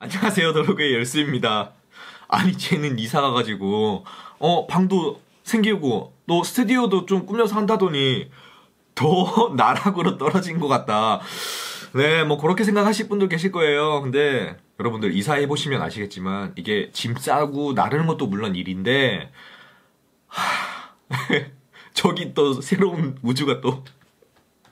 안녕하세요, 더로그의 열수입니다. 아니, 쟤는 이사 가가지고 방도 생기고 또 스튜디오도 좀 꾸며서 한다더니 더 나락으로 떨어진 것 같다. 네, 뭐 그렇게 생각하실 분들 계실 거예요. 근데 여러분들 이사해보시면 아시겠지만 이게 짐 싸고 나르는 것도 물론 일인데 저기 또 새로운 우주가 또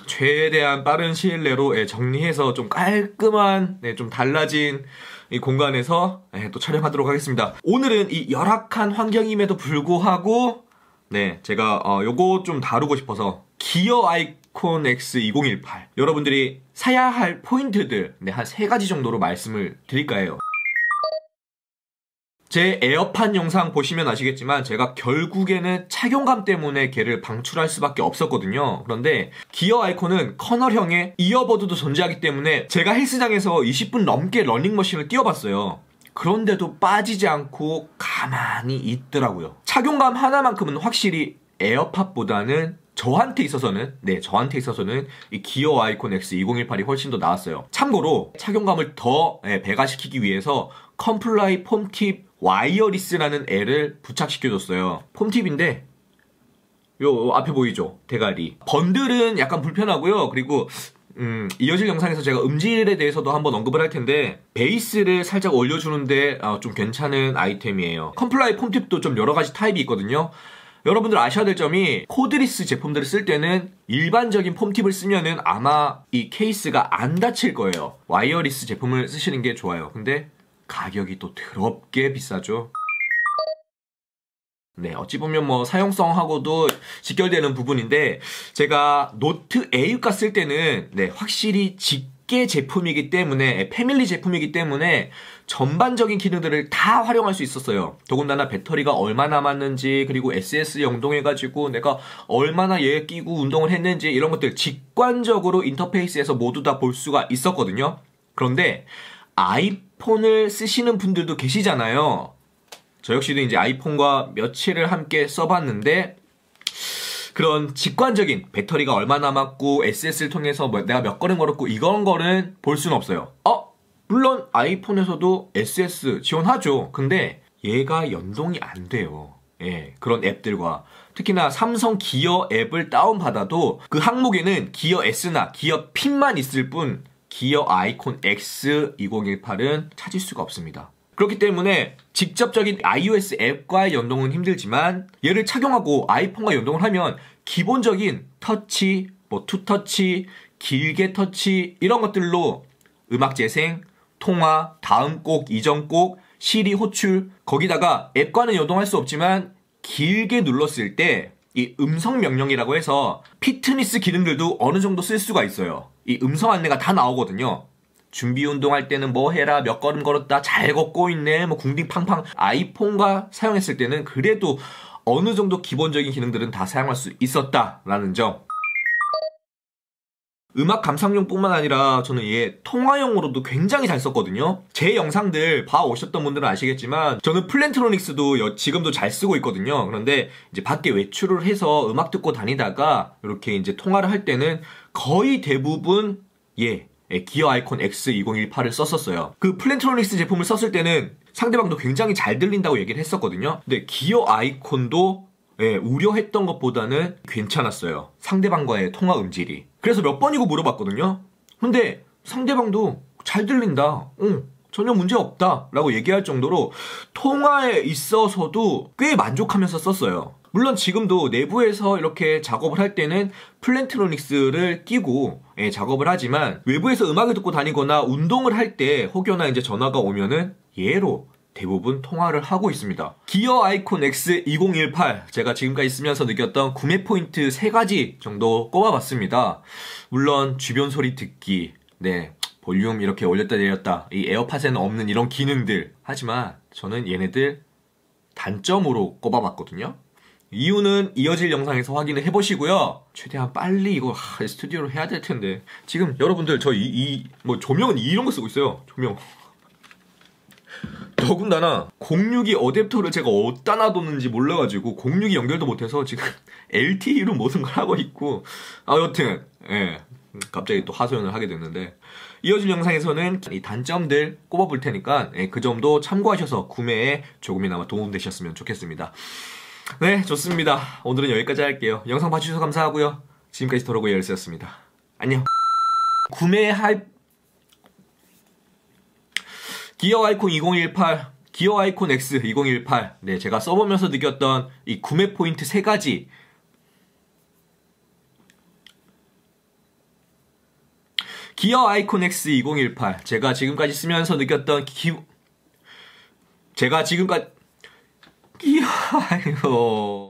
최대한 빠른 시일 내로 정리해서 좀 깔끔한, 좀 달라진 이 공간에서 또 촬영하도록 하겠습니다. 오늘은 이 열악한 환경임에도 불구하고 제가 요거 좀 다루고 싶어서 기어 아이콘 X2018 여러분들이 사야 할 포인트들 한 3가지 정도로 말씀을 드릴까 해요. 제 에어팟 영상 보시면 아시겠지만 제가 결국에는 착용감 때문에 걔를 방출할 수밖에 없었거든요. 그런데 기어 아이콘은 커널형의 이어버드도 존재하기 때문에 제가 헬스장에서 20분 넘게 러닝머신을 뛰어봤어요. 그런데도 빠지지 않고 가만히 있더라고요. 착용감 하나만큼은 확실히 에어팟보다는 저한테 있어서는 이 기어 아이콘 X2018이 훨씬 더 나았어요. 참고로 착용감을 더 배가시키기 위해서 컴플라이 폼팁 와이어리스라는 애를 부착시켜줬어요. 폼팁인데 요 앞에 보이죠? 대가리. 번들은 약간 불편하고요. 그리고 이어질 영상에서 제가 음질에 대해서도 한번 언급을 할 텐데 베이스를 살짝 올려주는데 좀 괜찮은 아이템이에요. 컴플라이 폼팁도 좀 여러 가지 타입이 있거든요. 여러분들 아셔야 될 점이 코드리스 제품들을 쓸 때는 일반적인 폼팁을 쓰면은 아마 이 케이스가 안 닫힐 거예요. 와이어리스 제품을 쓰시는 게 좋아요. 근데 가격이 또 더럽게 비싸죠. 어찌 보면 뭐 사용성하고도 직결되는 부분인데 제가 노트 A6가 쓸 때는 확실히 직계 제품이기 때문에 패밀리 제품이기 때문에 전반적인 기능들을 다 활용할 수 있었어요. 더군다나 배터리가 얼마 남았는지 그리고 SS 연동해가지고 내가 얼마나 얘 끼고 운동을 했는지 이런 것들 직관적으로 인터페이스에서 모두 다 볼 수가 있었거든요. 그런데 아이폰을 쓰시는 분들도 계시잖아요. 저 역시도 이제 아이폰과 며칠을 함께 써봤는데 그런 직관적인 배터리가 얼마 남았고 SS를 통해서 내가 몇 걸음 걸었고 이런 거는 볼 수는 없어요. 물론 아이폰에서도 SS 지원하죠. 근데 얘가 연동이 안 돼요. 그런 앱들과 특히나 삼성 기어 앱을 다운받아도 그 항목에는 기어 S나 기어 핀만 있을 뿐 기어 아이콘 X2018은 찾을 수가 없습니다. 그렇기 때문에 직접적인 iOS 앱과의 연동은 힘들지만 얘를 착용하고 아이폰과 연동을 하면 기본적인 터치, 투터치, 길게 터치 이런 것들로 음악 재생, 통화, 다음 곡, 이전 곡, 시리 호출 거기다가 앱과는 연동할 수 없지만 길게 눌렀을 때 이 음성 명령이라고 해서 피트니스 기능들도 어느 정도 쓸 수가 있어요. 이 음성 안내가 다 나오거든요. 준비 운동할 때는 뭐 해라, 몇 걸음 걸었다, 잘 걷고 있네, 궁딩 팡팡. 아이폰과 사용했을 때는 그래도 어느 정도 기본적인 기능들은 다 사용할 수 있었다라는 점. 음악 감상용뿐만 아니라 저는 얘 통화용으로도 굉장히 잘 썼거든요. 제 영상들 봐오셨던 분들은 아시겠지만 저는 플랜트로닉스도 지금도 잘 쓰고 있거든요. 그런데 이제 밖에 외출을 해서 음악 듣고 다니다가 이렇게 이제 통화를 할 때는 거의 대부분 기어 아이콘 X2018을 썼었어요. 그 플랜트로닉스 제품을 썼을 때는 상대방도 굉장히 잘 들린다고 얘기를 했었거든요. 근데 기어 아이콘도 우려했던 것보다는 괜찮았어요. 상대방과의 통화 음질이. 그래서 몇 번이고 물어봤거든요. 근데 상대방도 잘 들린다. 전혀 문제 없다. 라고 얘기할 정도로 통화에 있어서도 꽤 만족하면서 썼어요. 물론 지금도 내부에서 이렇게 작업을 할 때는 플랜트로닉스를 끼고 작업을 하지만 외부에서 음악을 듣고 다니거나 운동을 할 때 혹여나 이제 전화가 오면은 얘로 대부분 통화를 하고 있습니다. 기어 아이콘 X2018 제가 지금까지 쓰면서 느꼈던 구매 포인트 3가지 정도 꼽아봤습니다. 물론 주변 소리 듣기, 볼륨 이렇게 올렸다 내렸다, 이 에어팟에는 없는 이런 기능들. 하지만 저는 얘네들 단점으로 꼽아봤거든요. 이유는 이어질 영상에서 확인을 해보시고요. 최대한 빨리 이거 스튜디오로 해야 될 텐데 지금 여러분들 저 조명은 이런 거 쓰고 있어요. 조명. 더군다나 062 어댑터를 제가 어디다 놔뒀는지 몰라가지고 062 연결도 못해서 지금 LTE로 모든 걸 하고 있고 여튼 갑자기 또 하소연을 하게 됐는데, 이어질 영상에서는 이 단점들 꼽아볼 테니까 그 점도 참고하셔서 구매에 조금이나마 도움되셨으면 좋겠습니다. 네, 좋습니다. 오늘은 여기까지 할게요. 영상 봐주셔서 감사하고요. 지금까지 더러고의 열쇠였습니다. 안녕. 구매할 기어 아이콘 2018, 기어 아이콘 X 2018. 네, 제가 써보면서 느꼈던 이 구매 포인트 3가지. 기어 아이콘 X 2018. 제가 지금까지 쓰면서 느꼈던 기어 아이콘